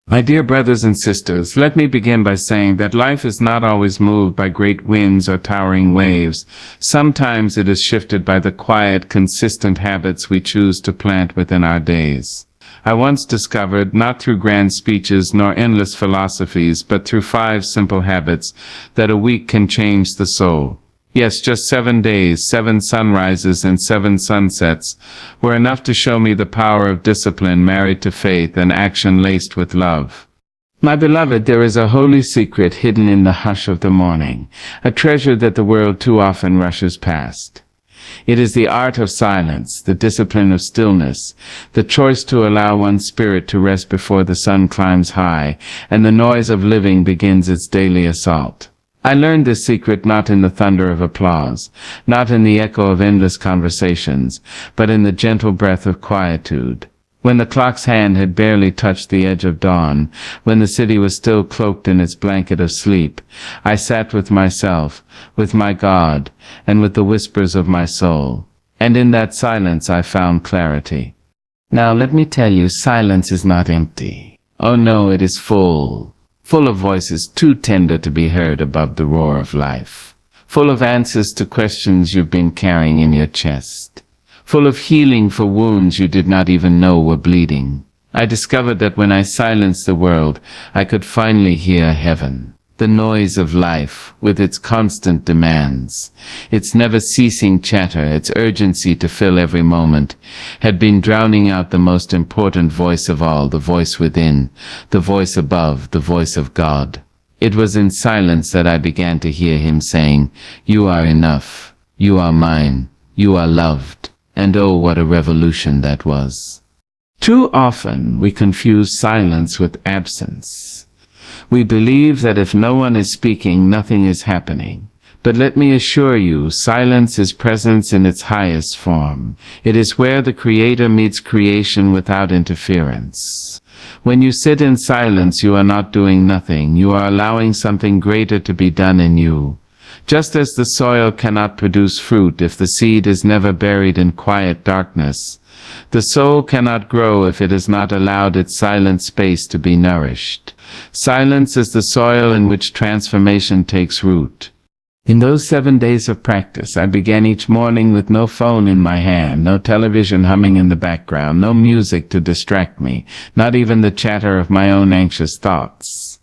My dear brothers and sisters, let me begin by saying that life is not always moved by great winds or towering waves. Sometimes it is shifted by the quiet, consistent habits we choose to plant within our days. I once discovered, not through grand speeches nor endless philosophies, but through 5 simple habits, that a week can change the soul. Yes, just 7 days, 7 sunrises and 7 sunsets were enough to show me the power of discipline married to faith and action laced with love. My beloved, there is a holy secret hidden in the hush of the morning, a treasure that the world too often rushes past. It is the art of silence, the discipline of stillness, the choice to allow one's spirit to rest before the sun climbs high, and the noise of living begins its daily assault. I learned this secret not in the thunder of applause, not in the echo of endless conversations, but in the gentle breath of quietude. When the clock's hand had barely touched the edge of dawn, when the city was still cloaked in its blanket of sleep, I sat with myself, with my God, and with the whispers of my soul. And in that silence I found clarity. Now let me tell you, silence is not empty. Oh no, it is full of voices too tender to be heard above the roar of life, full of answers to questions you've been carrying in your chest, full of healing for wounds you did not even know were bleeding. I discovered that when I silenced the world, I could finally hear heaven. The noise of life, with its constant demands, its never-ceasing chatter, its urgency to fill every moment, had been drowning out the most important voice of all, the voice within, the voice above, the voice of God. It was in silence that I began to hear him saying, "You are enough. You are mine. You are loved." And oh, what a revolution that was. Too often we confuse silence with absence. We believe that if no one is speaking, nothing is happening. But let me assure you, silence is presence in its highest form. It is where the Creator meets creation without interference. When you sit in silence, you are not doing nothing. You are allowing something greater to be done in you. Just as the soil cannot produce fruit if the seed is never buried in quiet darkness, the soul cannot grow if it is not allowed its silent space to be nourished. Silence is the soil in which transformation takes root. In those 7 days of practice, I began each morning with no phone in my hand, no television humming in the background, no music to distract me, not even the chatter of my own anxious thoughts.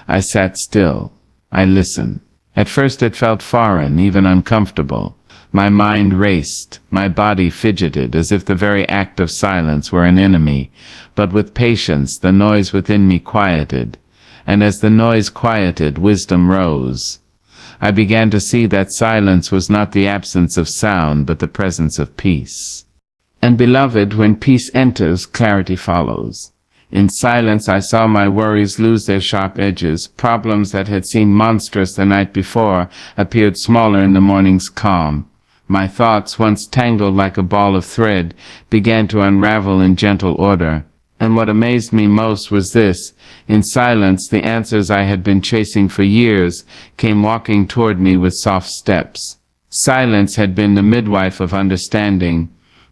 I sat still. I listened. At first it felt foreign, even uncomfortable. My mind raced, my body fidgeted, as if the very act of silence were an enemy. But with patience, the noise within me quieted. And as the noise quieted, wisdom rose. I began to see that silence was not the absence of sound, but the presence of peace. And beloved, when peace enters, clarity follows. In silence, I saw my worries lose their sharp edges. Problems that had seemed monstrous the night before appeared smaller in the morning's calm. My thoughts, once tangled like a ball of thread, began to unravel in gentle order. And what amazed me most was this: in silence, the answers I had been chasing for years came walking toward me with soft steps. Silence had been the midwife of understanding,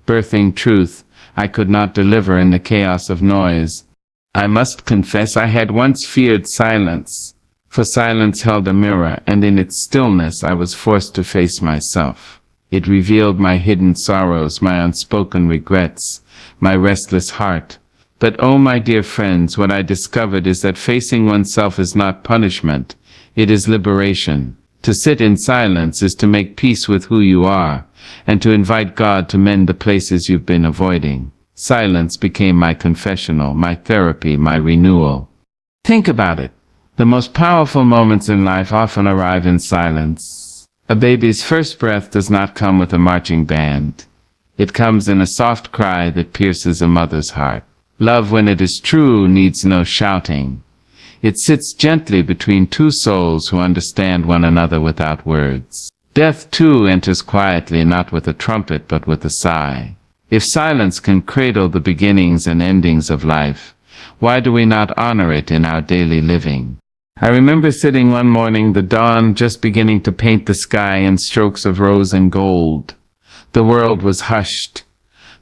birthing truth I could not deliver in the chaos of noise. I must confess I had once feared silence, for silence held a mirror, and in its stillness I was forced to face myself. It revealed my hidden sorrows, my unspoken regrets, my restless heart. But oh, my dear friends, what I discovered is that facing oneself is not punishment, it is liberation. To sit in silence is to make peace with who you are, and to invite God to mend the places you've been avoiding. Silence became my confessional, my therapy, my renewal. Think about it. The most powerful moments in life often arrive in silence. A baby's first breath does not come with a marching band. It comes in a soft cry that pierces a mother's heart. Love, when it is true, needs no shouting. It sits gently between two souls who understand one another without words. Death, too, enters quietly, not with a trumpet, but with a sigh. If silence can cradle the beginnings and endings of life, why do we not honor it in our daily living? I remember sitting one morning, the dawn just beginning to paint the sky in strokes of rose and gold. The world was hushed.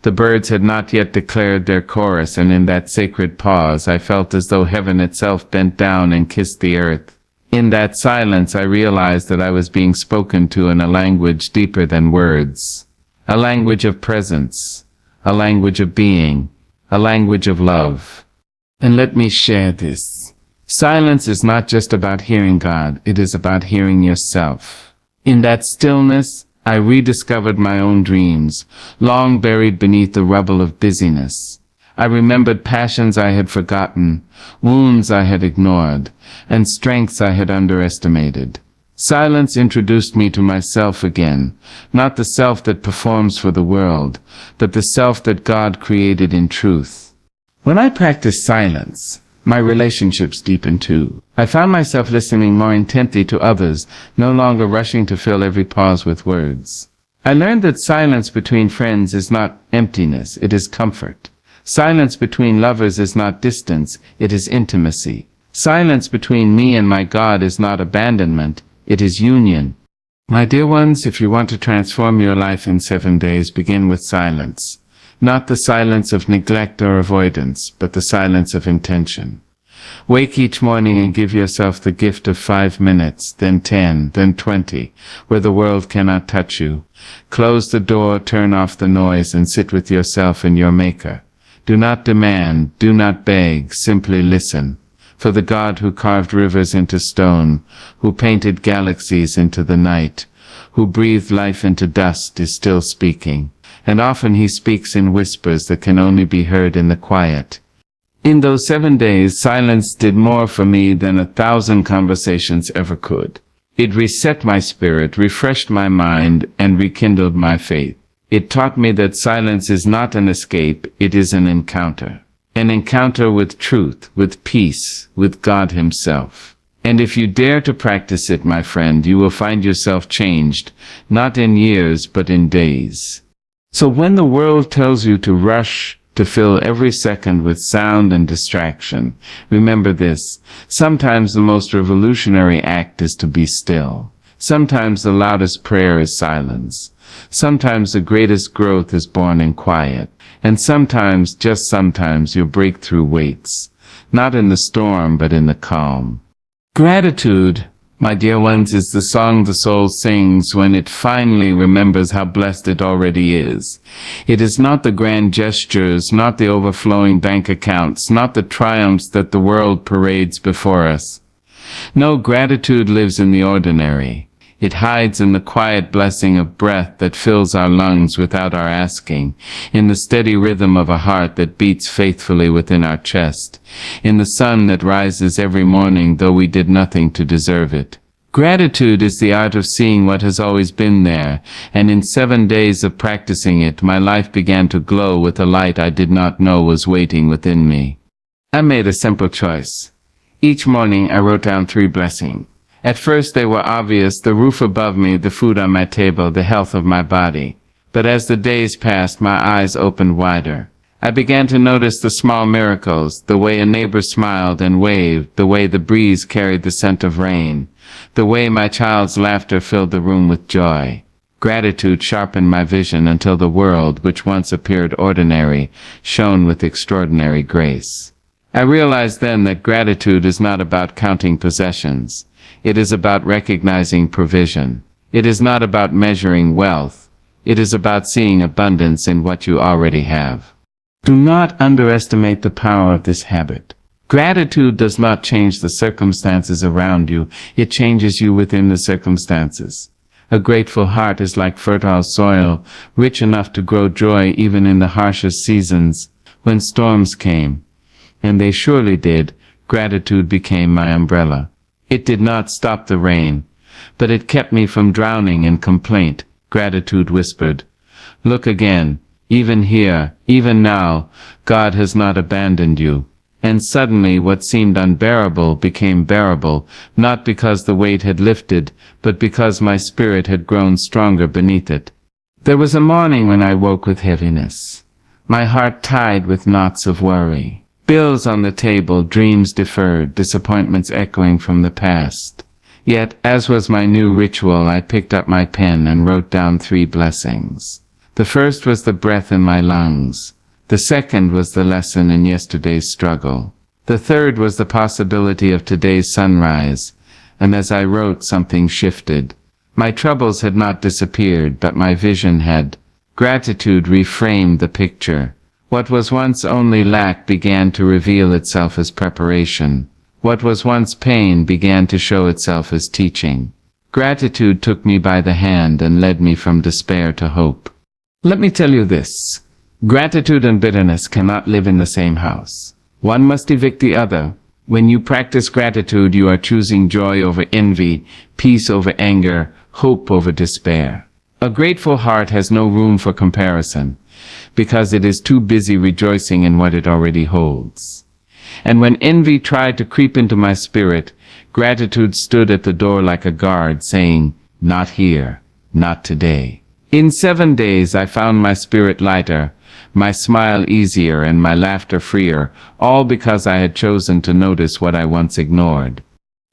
The birds had not yet declared their chorus, and in that sacred pause I felt as though heaven itself bent down and kissed the earth. In that silence I realized that I was being spoken to in a language deeper than words. A language of presence, a language of being, a language of love. And let me share this. Silence is not just about hearing God, it is about hearing yourself. In that stillness, I rediscovered my own dreams, long buried beneath the rubble of busyness. I remembered passions I had forgotten, wounds I had ignored, and strengths I had underestimated. Silence introduced me to myself again, not the self that performs for the world, but the self that God created in truth. When I practiced silence, my relationships deepened too. I found myself listening more intently to others, no longer rushing to fill every pause with words. I learned that silence between friends is not emptiness, it is comfort. Silence between lovers is not distance, it is intimacy. Silence between me and my God is not abandonment, it is union. My dear ones, if you want to transform your life in 7 days, begin with silence. Not the silence of neglect or avoidance, but the silence of intention. Wake each morning and give yourself the gift of 5 minutes, then 10, then 20, where the world cannot touch you. Close the door, turn off the noise, and sit with yourself and your Maker. Do not demand, do not beg, simply listen. For the God who carved rivers into stone, who painted galaxies into the night, who breathed life into dust is still speaking. And often he speaks in whispers that can only be heard in the quiet. In those 7 days, silence did more for me than 1,000 conversations ever could. It reset my spirit, refreshed my mind, and rekindled my faith. It taught me that silence is not an escape, it is an encounter. An encounter with truth, with peace, with God Himself. And if you dare to practice it, my friend, you will find yourself changed, not in years, but in days. So when the world tells you to rush, to fill every second with sound and distraction, remember this: sometimes the most revolutionary act is to be still. Sometimes the loudest prayer is silence. Sometimes the greatest growth is born in quiet. And sometimes, just sometimes, your breakthrough waits, not in the storm, but in the calm. Gratitude, my dear ones, is the song the soul sings when it finally remembers how blessed it already is. It is not the grand gestures, not the overflowing bank accounts, not the triumphs that the world parades before us. No, gratitude lives in the ordinary. It hides in the quiet blessing of breath that fills our lungs without our asking, in the steady rhythm of a heart that beats faithfully within our chest, in the sun that rises every morning though we did nothing to deserve it. Gratitude is the art of seeing what has always been there, and in 7 days of practicing it, my life began to glow with a light I did not know was waiting within me. I made a simple choice. Each morning I wrote down 3 blessings. At first they were obvious: the roof above me, the food on my table, the health of my body. But as the days passed, my eyes opened wider. I began to notice the small miracles, the way a neighbor smiled and waved, the way the breeze carried the scent of rain, the way my child's laughter filled the room with joy. Gratitude sharpened my vision until the world, which once appeared ordinary, shone with extraordinary grace. I realized then that gratitude is not about counting possessions. It is about recognizing provision. It is not about measuring wealth. It is about seeing abundance in what you already have. Do not underestimate the power of this habit. Gratitude does not change the circumstances around you. It changes you within the circumstances. A grateful heart is like fertile soil, rich enough to grow joy even in the harshest seasons. When storms came, and they surely did, gratitude became my umbrella. It did not stop the rain, but it kept me from drowning in complaint. Gratitude whispered, "Look again, even here, even now, God has not abandoned you." And suddenly what seemed unbearable became bearable, not because the weight had lifted, but because my spirit had grown stronger beneath it. There was a morning when I woke with heaviness, my heart tied with knots of worry. Bills on the table, dreams deferred, disappointments echoing from the past. Yet, as was my new ritual, I picked up my pen and wrote down 3 blessings. The first was the breath in my lungs. The second was the lesson in yesterday's struggle. The third was the possibility of today's sunrise. And as I wrote, something shifted. My troubles had not disappeared, but my vision had. Gratitude reframed the picture. What was once only lack began to reveal itself as preparation. What was once pain began to show itself as teaching. Gratitude took me by the hand and led me from despair to hope. Let me tell you this. Gratitude and bitterness cannot live in the same house. One must evict the other. When you practice gratitude, you are choosing joy over envy, peace over anger, hope over despair. A grateful heart has no room for comparison, because it is too busy rejoicing in what it already holds. And when envy tried to creep into my spirit, gratitude stood at the door like a guard, saying, "Not here, not today." In 7 days I found my spirit lighter, my smile easier, and my laughter freer, all because I had chosen to notice what I once ignored.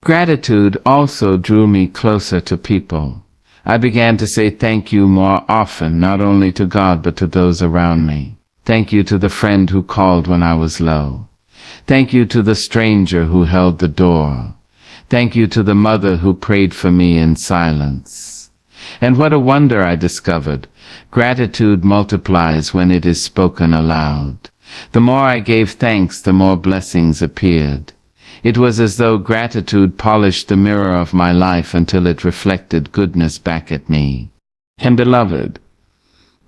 Gratitude also drew me closer to people. I began to say thank you more often, not only to God but to those around me. Thank you to the friend who called when I was low. Thank you to the stranger who held the door. Thank you to the mother who prayed for me in silence. And what a wonder I discovered. Gratitude multiplies when it is spoken aloud. The more I gave thanks, the more blessings appeared. It was as though gratitude polished the mirror of my life until it reflected goodness back at me. And beloved,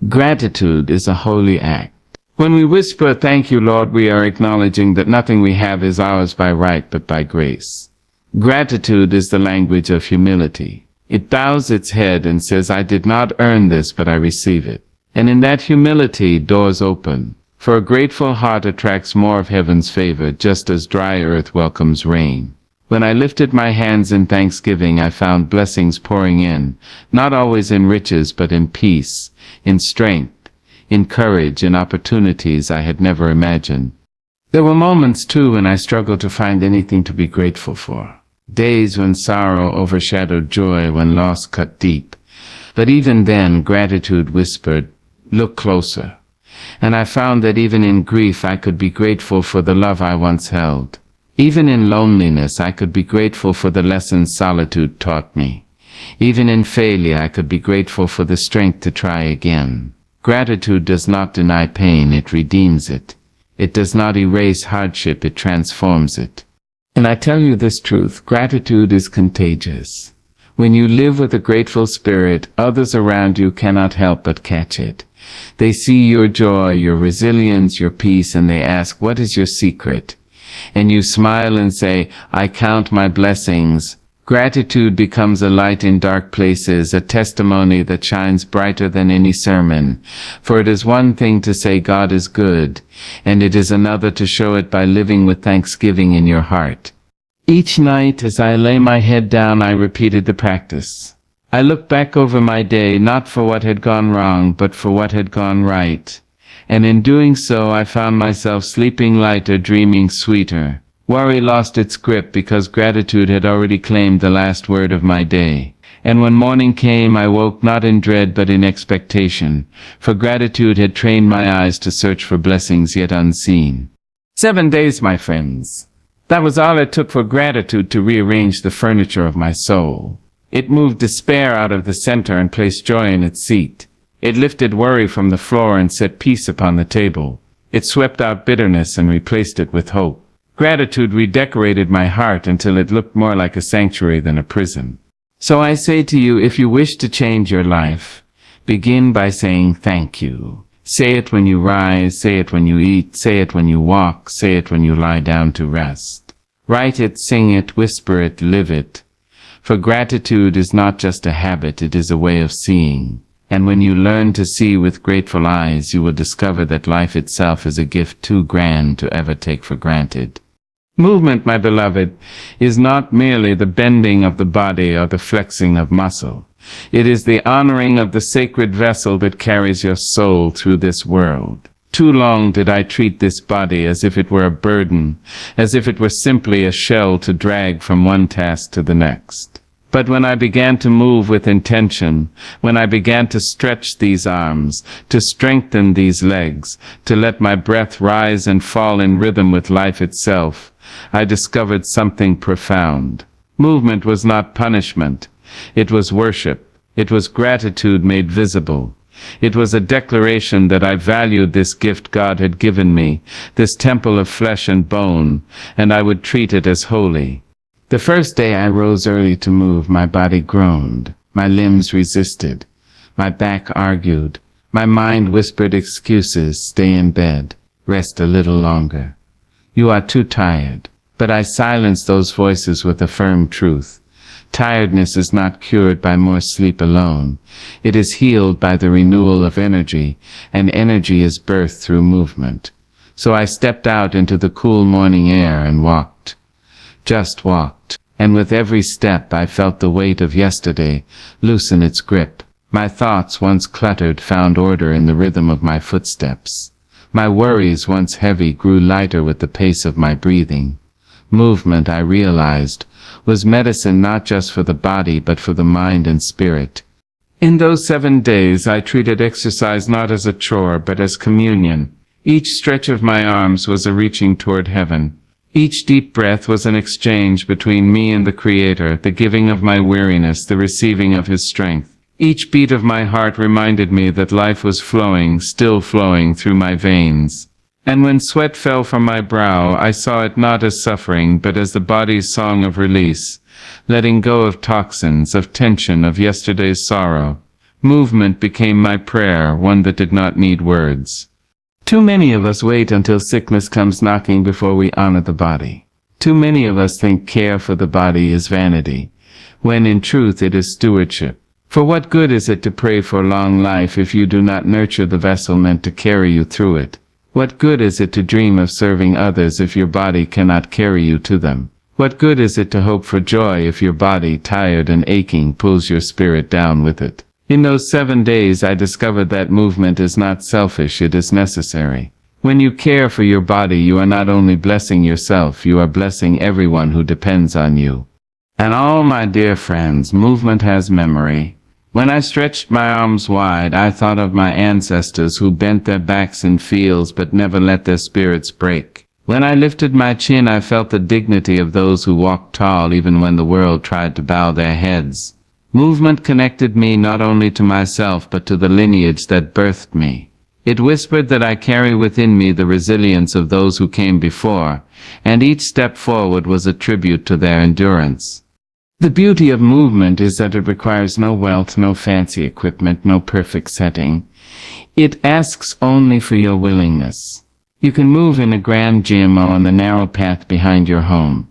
gratitude is a holy act. When we whisper, "Thank you, Lord," we are acknowledging that nothing we have is ours by right but by grace. Gratitude is the language of humility. It bows its head and says, "I did not earn this, but I receive it." And in that humility, doors open. For a grateful heart attracts more of heaven's favor, just as dry earth welcomes rain. When I lifted my hands in thanksgiving, I found blessings pouring in, not always in riches, but in peace, in strength, in courage, in opportunities I had never imagined. There were moments, too, when I struggled to find anything to be grateful for. Days when sorrow overshadowed joy, when loss cut deep. But even then, gratitude whispered, "Look closer." And I found that even in grief I could be grateful for the love I once held. Even in loneliness I could be grateful for the lessons solitude taught me. Even in failure I could be grateful for the strength to try again. Gratitude does not deny pain, it redeems it. It does not erase hardship, it transforms it. And I tell you this truth, gratitude is contagious. When you live with a grateful spirit, others around you cannot help but catch it. They see your joy, your resilience, your peace, and they ask, "What is your secret?" And you smile and say, "I count my blessings." Gratitude becomes a light in dark places, a testimony that shines brighter than any sermon. For it is one thing to say God is good, and it is another to show it by living with thanksgiving in your heart. Each night as I lay my head down, I repeated the practice. I looked back over my day, not for what had gone wrong, but for what had gone right. And in doing so, I found myself sleeping lighter, dreaming sweeter. Worry lost its grip because gratitude had already claimed the last word of my day. And when morning came, I woke not in dread but in expectation, for gratitude had trained my eyes to search for blessings yet unseen. 7 days, my friends. That was all it took for gratitude to rearrange the furniture of my soul. It moved despair out of the center and placed joy in its seat. It lifted worry from the floor and set peace upon the table. It swept out bitterness and replaced it with hope. Gratitude redecorated my heart until it looked more like a sanctuary than a prison. So I say to you, if you wish to change your life, begin by saying thank you. Say it when you rise, say it when you eat, say it when you walk, say it when you lie down to rest. Write it, sing it, whisper it, live it. For gratitude is not just a habit, it is a way of seeing. And when you learn to see with grateful eyes, you will discover that life itself is a gift too grand to ever take for granted. Movement, my beloved, is not merely the bending of the body or the flexing of muscle. It is the honoring of the sacred vessel that carries your soul through this world. Too long did I treat this body as if it were a burden, as if it were simply a shell to drag from one task to the next. But when I began to move with intention, when I began to stretch these arms, to strengthen these legs, to let my breath rise and fall in rhythm with life itself, I discovered something profound. Movement was not punishment. It was worship. It was gratitude made visible. It was a declaration that I valued this gift God had given me, this temple of flesh and bone, and I would treat it as holy. The first day I rose early to move, my body groaned, my limbs resisted, my back argued, my mind whispered excuses: stay in bed, rest a little longer. You are too tired. But I silenced those voices with a firm truth. Tiredness is not cured by more sleep alone. It is healed by the renewal of energy, and energy is birthed through movement. So I stepped out into the cool morning air and walked. Just walked. And with every step I felt the weight of yesterday loosen its grip. My thoughts, once cluttered, found order in the rhythm of my footsteps. My worries, once heavy, grew lighter with the pace of my breathing. Movement, I realized, was medicine not just for the body but for the mind and spirit. In those 7 days I treated exercise not as a chore but as communion. Each stretch of my arms was a reaching toward heaven. Each deep breath was an exchange between me and the Creator, the giving of my weariness, the receiving of His strength. Each beat of my heart reminded me that life was flowing, still flowing through my veins. And when sweat fell from my brow, I saw it not as suffering, but as the body's song of release, letting go of toxins, of tension, of yesterday's sorrow. Movement became my prayer, one that did not need words. Too many of us wait until sickness comes knocking before we honor the body. Too many of us think care for the body is vanity, when in truth it is stewardship. For what good is it to pray for long life if you do not nurture the vessel meant to carry you through it? What good is it to dream of serving others if your body cannot carry you to them? What good is it to hope for joy if your body, tired and aching, pulls your spirit down with it? In those 7 days I discovered that movement is not selfish, it is necessary. When you care for your body, you are not only blessing yourself, you are blessing everyone who depends on you. And all my dear friends, movement has memory. When I stretched my arms wide, I thought of my ancestors who bent their backs in fields but never let their spirits break. When I lifted my chin, I felt the dignity of those who walked tall even when the world tried to bow their heads. Movement connected me not only to myself but to the lineage that birthed me. It whispered that I carry within me the resilience of those who came before, and each step forward was a tribute to their endurance. The beauty of movement is that it requires no wealth, no fancy equipment, no perfect setting. It asks only for your willingness. You can move in a grand gym or on the narrow path behind your home.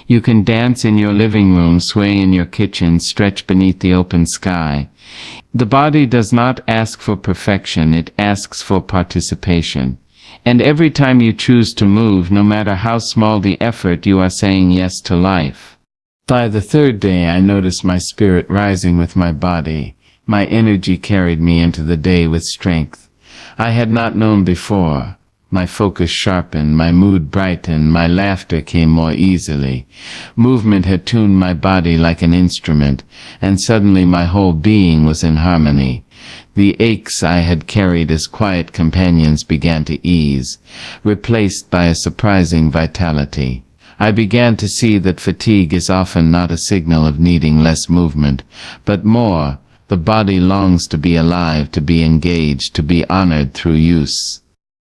You can dance in your living room, sway in your kitchen, stretch beneath the open sky. The body does not ask for perfection, it asks for participation. And every time you choose to move, no matter how small the effort, you are saying yes to life. By the 3rd day, I noticed my spirit rising with my body. My energy carried me into the day with strength I had not known before. My focus sharpened, my mood brightened, my laughter came more easily. Movement had tuned my body like an instrument, and suddenly my whole being was in harmony. The aches I had carried as quiet companions began to ease, replaced by a surprising vitality. I began to see that fatigue is often not a signal of needing less movement, but more. The body longs to be alive, to be engaged, to be honored through use.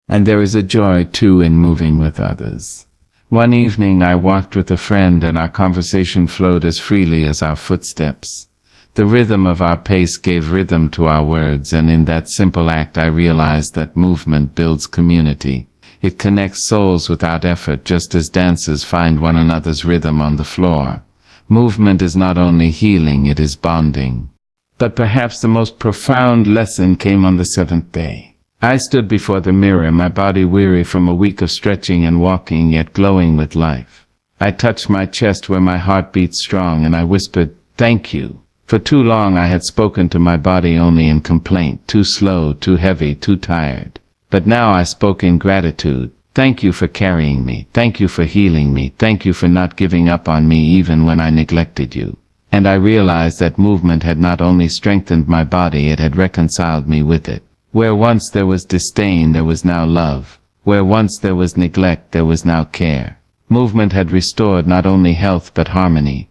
And there is a joy, too, in moving with others. One evening I walked with a friend and our conversation flowed as freely as our footsteps. The rhythm of our pace gave rhythm to our words, and in that simple act I realized that movement builds community. It connects souls without effort, just as dancers find one another's rhythm on the floor. Movement is not only healing, it is bonding. But perhaps the most profound lesson came on the 7th day. I stood before the mirror, my body weary from a week of stretching and walking, yet glowing with life. I touched my chest where my heart beat strong, and I whispered, "Thank you." For too long I had spoken to my body only in complaint, too slow, too heavy, too tired. But now I spoke in gratitude. Thank you for carrying me. Thank you for healing me. Thank you for not giving up on me even when I neglected you. And I realized that movement had not only strengthened my body, it had reconciled me with it. Where once there was disdain, there was now love. Where once there was neglect, there was now care. Movement had restored not only health but harmony.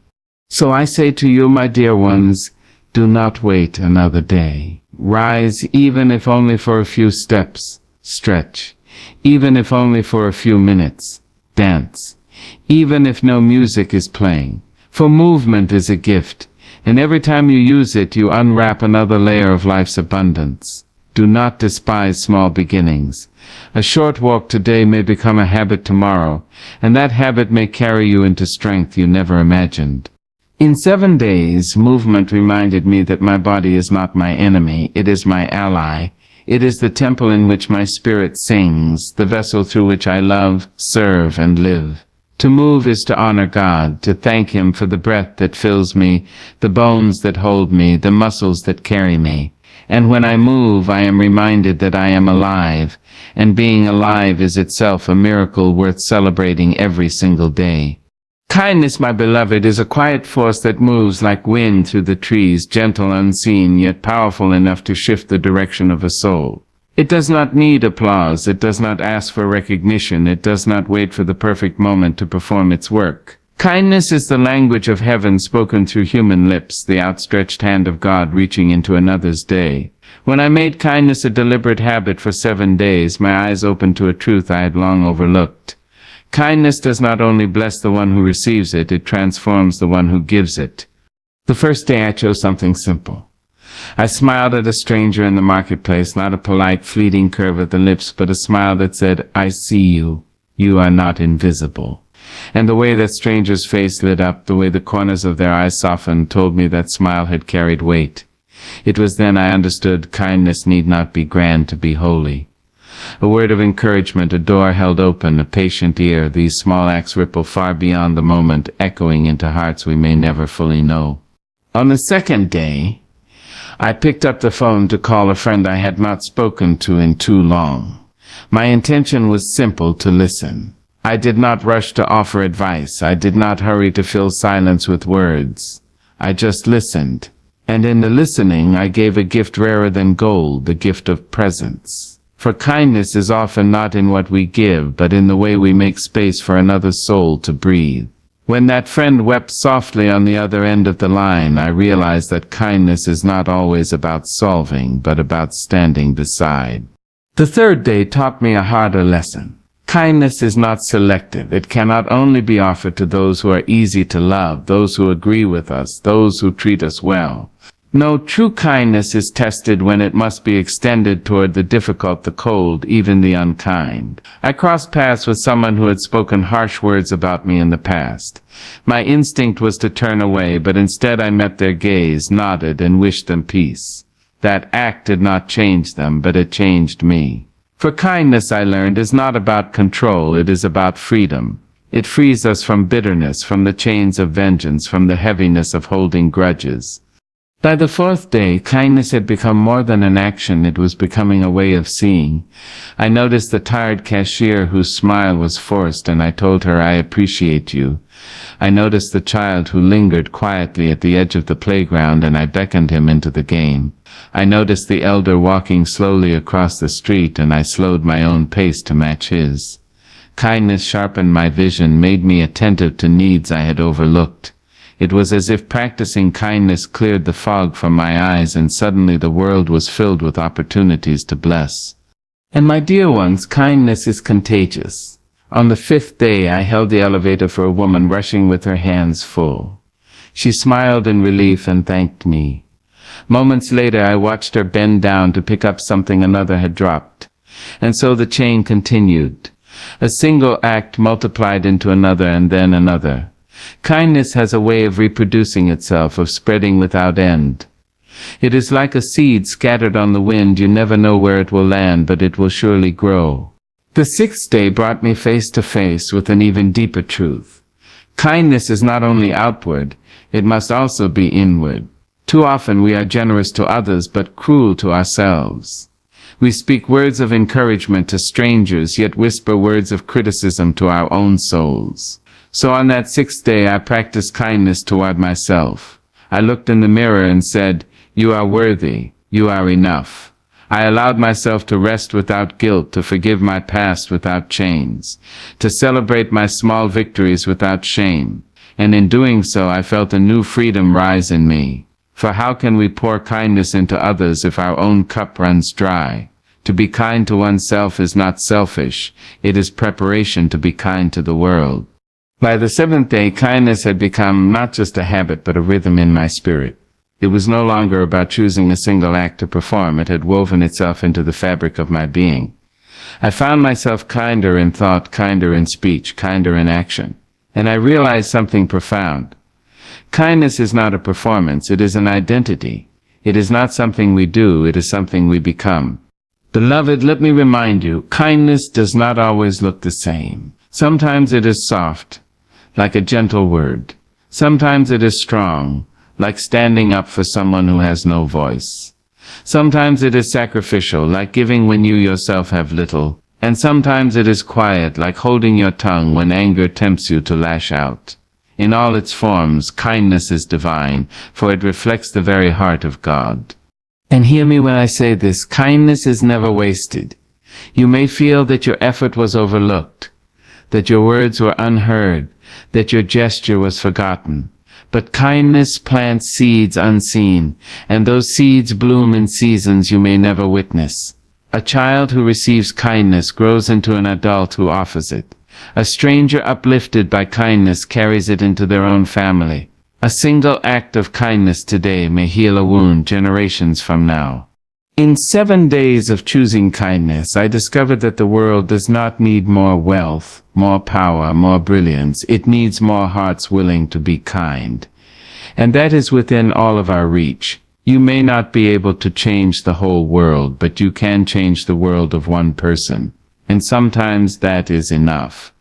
So I say to you, my dear ones, do not wait another day. Rise, even if only for a few steps. Stretch, even if only for a few minutes. Dance, even if no music is playing. For movement is a gift, and every time you use it, you unwrap another layer of life's abundance. Do not despise small beginnings. A short walk today may become a habit tomorrow, and that habit may carry you into strength you never imagined. In 7 days, movement reminded me that my body is not my enemy, it is my ally. It is the temple in which my spirit sings, the vessel through which I love, serve, and live. To move is to honor God, to thank Him for the breath that fills me, the bones that hold me, the muscles that carry me. And when I move, I am reminded that I am alive, and being alive is itself a miracle worth celebrating every single day. Kindness, my beloved, is a quiet force that moves like wind through the trees, gentle, unseen, yet powerful enough to shift the direction of a soul. It does not need applause, it does not ask for recognition, it does not wait for the perfect moment to perform its work. Kindness is the language of heaven spoken through human lips, the outstretched hand of God reaching into another's day. When I made kindness a deliberate habit for 7 days, my eyes opened to a truth I had long overlooked. Kindness does not only bless the one who receives it, it transforms the one who gives it. The first day I chose something simple. I smiled at a stranger in the marketplace, not a polite, fleeting curve of the lips, but a smile that said, "I see you. You are not invisible." And the way that stranger's face lit up, the way the corners of their eyes softened, told me that smile had carried weight. It was then I understood kindness need not be grand to be holy. A word of encouragement, a door held open, a patient ear, these small acts ripple far beyond the moment, echoing into hearts we may never fully know. On the second day, I picked up the phone to call a friend I had not spoken to in too long. My intention was simple: to listen. I did not rush to offer advice. I did not hurry to fill silence with words. I just listened. And in the listening, I gave a gift rarer than gold, the gift of presence. For kindness is often not in what we give, but in the way we make space for another soul to breathe. When that friend wept softly on the other end of the line, I realized that kindness is not always about solving, but about standing beside. The third day taught me a harder lesson. Kindness is not selective. It cannot only be offered to those who are easy to love, those who agree with us, those who treat us well. No, true kindness is tested when it must be extended toward the difficult, the cold, even the unkind. I crossed paths with someone who had spoken harsh words about me in the past. My instinct was to turn away, but instead I met their gaze, nodded, and wished them peace. That act did not change them, but it changed me. For kindness, I learned, is not about control, it is about freedom. It frees us from bitterness, from the chains of vengeance, from the heaviness of holding grudges. By the fourth day, kindness had become more than an action, it was becoming a way of seeing. I noticed the tired cashier whose smile was forced, and I told her, "I appreciate you." I noticed the child who lingered quietly at the edge of the playground, and I beckoned him into the game. I noticed the elder walking slowly across the street, and I slowed my own pace to match his. Kindness sharpened my vision, made me attentive to needs I had overlooked. It was as if practicing kindness cleared the fog from my eyes, and suddenly the world was filled with opportunities to bless. And my dear ones, kindness is contagious. On the fifth day, I held the elevator for a woman rushing with her hands full. She smiled in relief and thanked me. Moments later, I watched her bend down to pick up something another had dropped. And so the chain continued. A single act multiplied into another and then another. Kindness has a way of reproducing itself, of spreading without end. It is like a seed scattered on the wind. You never know where it will land, but it will surely grow. The sixth day brought me face to face with an even deeper truth. Kindness is not only outward, it must also be inward. Too often we are generous to others, but cruel to ourselves. We speak words of encouragement to strangers, yet whisper words of criticism to our own souls. So on that sixth day, I practiced kindness toward myself. I looked in the mirror and said, "You are worthy. You are enough." I allowed myself to rest without guilt, to forgive my past without chains, to celebrate my small victories without shame. And in doing so, I felt a new freedom rise in me. For how can we pour kindness into others if our own cup runs dry? To be kind to oneself is not selfish. It is preparation to be kind to the world. By the seventh day, kindness had become not just a habit but a rhythm in my spirit. It was no longer about choosing a single act to perform. It had woven itself into the fabric of my being. I found myself kinder in thought, kinder in speech, kinder in action. And I realized something profound. Kindness is not a performance, it is an identity. It is not something we do, it is something we become. Beloved, let me remind you, kindness does not always look the same. Sometimes it is soft, like a gentle word. Sometimes it is strong, like standing up for someone who has no voice. Sometimes it is sacrificial, like giving when you yourself have little. And sometimes it is quiet, like holding your tongue when anger tempts you to lash out. In all its forms, kindness is divine, for it reflects the very heart of God. And hear me when I say this, kindness is never wasted. You may feel that your effort was overlooked, that your words were unheard, that your gesture was forgotten. But kindness plants seeds unseen, and those seeds bloom in seasons you may never witness. A child who receives kindness grows into an adult who offers it. A stranger uplifted by kindness carries it into their own family. A single act of kindness today may heal a wound generations from now. In 7 days of choosing kindness, I discovered that the world does not need more wealth, more power, more brilliance. It needs more hearts willing to be kind. And that is within all of our reach. You may not be able to change the whole world, but you can change the world of one person. And sometimes that is enough.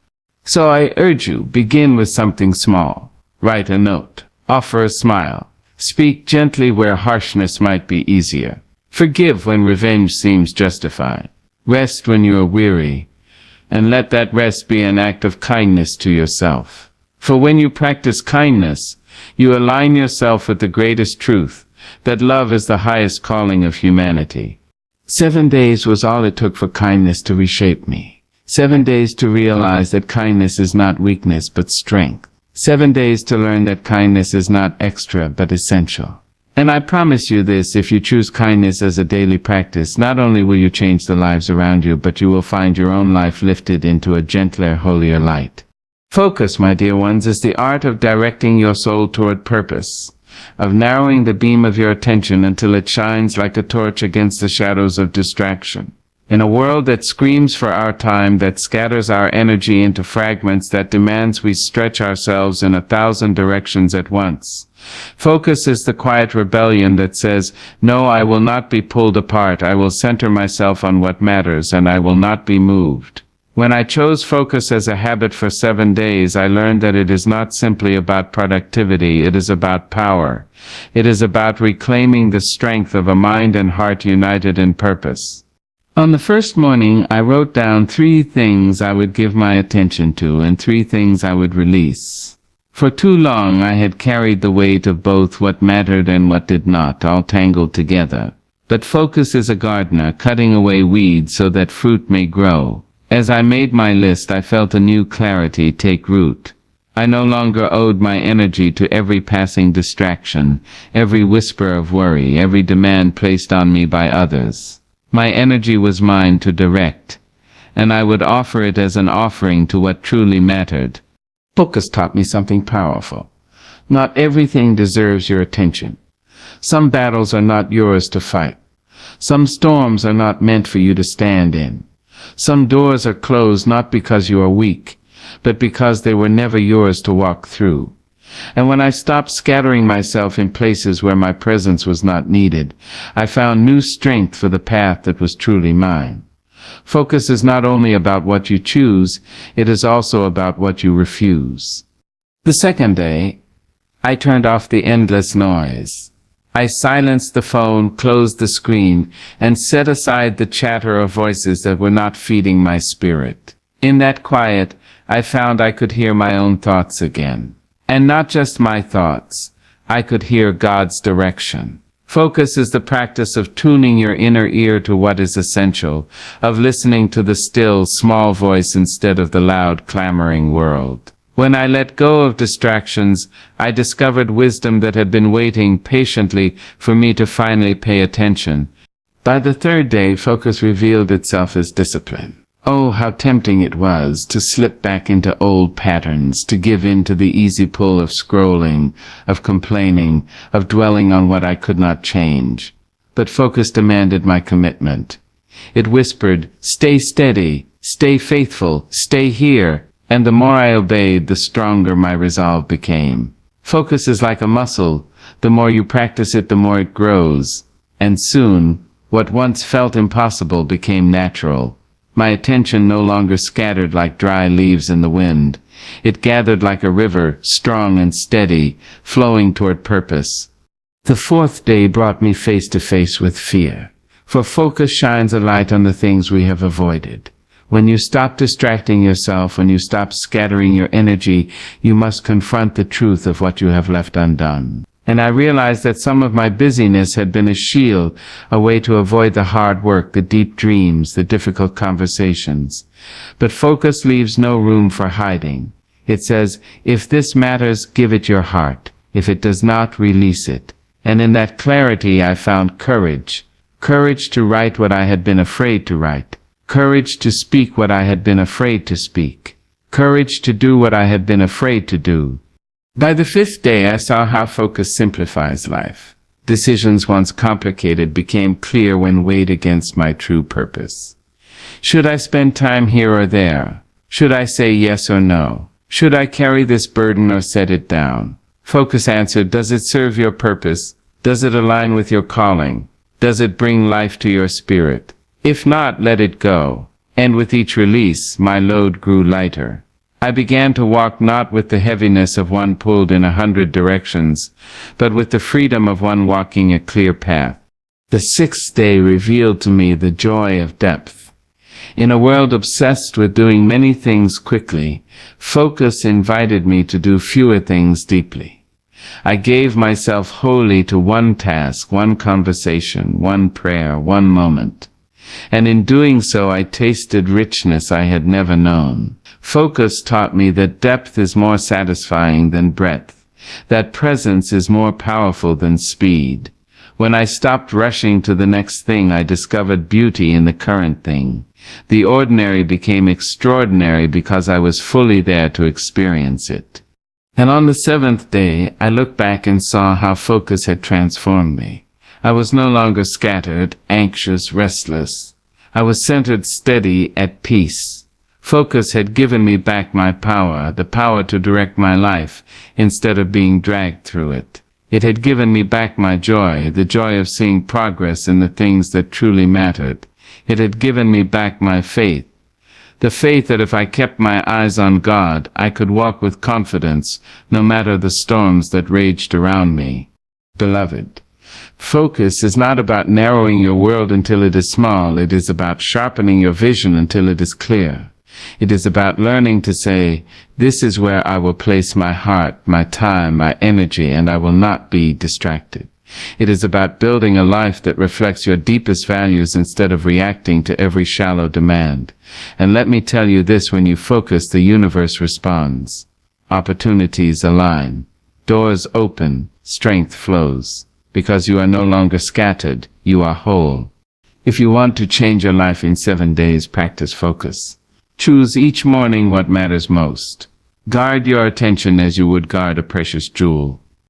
So I urge you, begin with something small. Write a note. Offer a smile. Speak gently where harshness might be easier. Forgive when revenge seems justified. Rest when you are weary, and let that rest be an act of kindness to yourself. For when you practice kindness, you align yourself with the greatest truth, that love is the highest calling of humanity. 7 days was all it took for kindness to reshape me. 7 days to realize that kindness is not weakness but strength. 7 days to learn that kindness is not extra but essential. And I promise you this, if you choose kindness as a daily practice, not only will you change the lives around you, but you will find your own life lifted into a gentler, holier light. Focus, my dear ones, is the art of directing your soul toward purpose, of narrowing the beam of your attention until it shines like a torch against the shadows of distraction. In a world that screams for our time, that scatters our energy into fragments, that demands we stretch ourselves in 1,000 directions at once, focus is the quiet rebellion that says, "No, I will not be pulled apart. I will center myself on what matters, and I will not be moved." When I chose focus as a habit for 7 days, I learned that it is not simply about productivity, it is about power. It is about reclaiming the strength of a mind and heart united in purpose. On the first morning, I wrote down 3 things I would give my attention to and 3 things I would release. For too long, I had carried the weight of both what mattered and what did not, all tangled together. But focus is a gardener, cutting away weeds so that fruit may grow. As I made my list, I felt a new clarity take root. I no longer owed my energy to every passing distraction, every whisper of worry, every demand placed on me by others. My energy was mine to direct, and I would offer it as an offering to what truly mattered. Focus taught me something powerful. Not everything deserves your attention. Some battles are not yours to fight. Some storms are not meant for you to stand in. Some doors are closed not because you are weak, but because they were never yours to walk through. And when I stopped scattering myself in places where my presence was not needed, I found new strength for the path that was truly mine. Focus is not only about what you choose, it is also about what you refuse. The second day, I turned off the endless noise. I silenced the phone, closed the screen, and set aside the chatter of voices that were not feeding my spirit. In that quiet, I found I could hear my own thoughts again. And not just my thoughts. I could hear God's direction. Focus is the practice of tuning your inner ear to what is essential, of listening to the still, small voice instead of the loud, clamoring world. When I let go of distractions, I discovered wisdom that had been waiting patiently for me to finally pay attention. By the third day, focus revealed itself as discipline. Oh, how tempting it was to slip back into old patterns, to give in to the easy pull of scrolling, of complaining, of dwelling on what I could not change. But focus demanded my commitment. It whispered, "Stay steady, stay faithful, stay here," and the more I obeyed, the stronger my resolve became. Focus is like a muscle. The more you practice it, the more it grows. And soon, what once felt impossible became natural. My attention no longer scattered like dry leaves in the wind. It gathered like a river, strong and steady, flowing toward purpose. The fourth day brought me face to face with fear. For focus shines a light on the things we have avoided. When you stop distracting yourself, when you stop scattering your energy, you must confront the truth of what you have left undone. And I realized that some of my busyness had been a shield, a way to avoid the hard work, the deep dreams, the difficult conversations. But focus leaves no room for hiding. It says, if this matters, give it your heart. If it does not, release it. And in that clarity I found courage. Courage to write what I had been afraid to write. Courage to speak what I had been afraid to speak. Courage to do what I had been afraid to do. By the fifth day, I saw how focus simplifies life. Decisions once complicated became clear when weighed against my true purpose. Should I spend time here or there? Should I say yes or no? Should I carry this burden or set it down? Focus answered, does it serve your purpose? Does it align with your calling? Does it bring life to your spirit? If not, let it go. And with each release, my load grew lighter. I began to walk not with the heaviness of one pulled in 100 directions, but with the freedom of one walking a clear path. The sixth day revealed to me the joy of depth. In a world obsessed with doing many things quickly, focus invited me to do fewer things deeply. I gave myself wholly to one task, one conversation, one prayer, one moment. And in doing so, I tasted richness I had never known. Focus taught me that depth is more satisfying than breadth, that presence is more powerful than speed. When I stopped rushing to the next thing, I discovered beauty in the current thing. The ordinary became extraordinary because I was fully there to experience it. And on the seventh day, I looked back and saw how focus had transformed me. I was no longer scattered, anxious, restless. I was centered, steady, at peace. Focus had given me back my power, the power to direct my life, instead of being dragged through it. It had given me back my joy, the joy of seeing progress in the things that truly mattered. It had given me back my faith, the faith that if I kept my eyes on God, I could walk with confidence, no matter the storms that raged around me. Beloved, focus is not about narrowing your world until it is small. It is about sharpening your vision until it is clear. It is about learning to say, this is where I will place my heart, my time, my energy, and I will not be distracted. It is about building a life that reflects your deepest values instead of reacting to every shallow demand. And let me tell you this, when you focus, the universe responds. Opportunities align. Doors open. Strength flows. Because you are no longer scattered, you are whole. If you want to change your life in 7 days, practice focus. Choose each morning what matters most. Guard your attention as you would guard a precious jewel.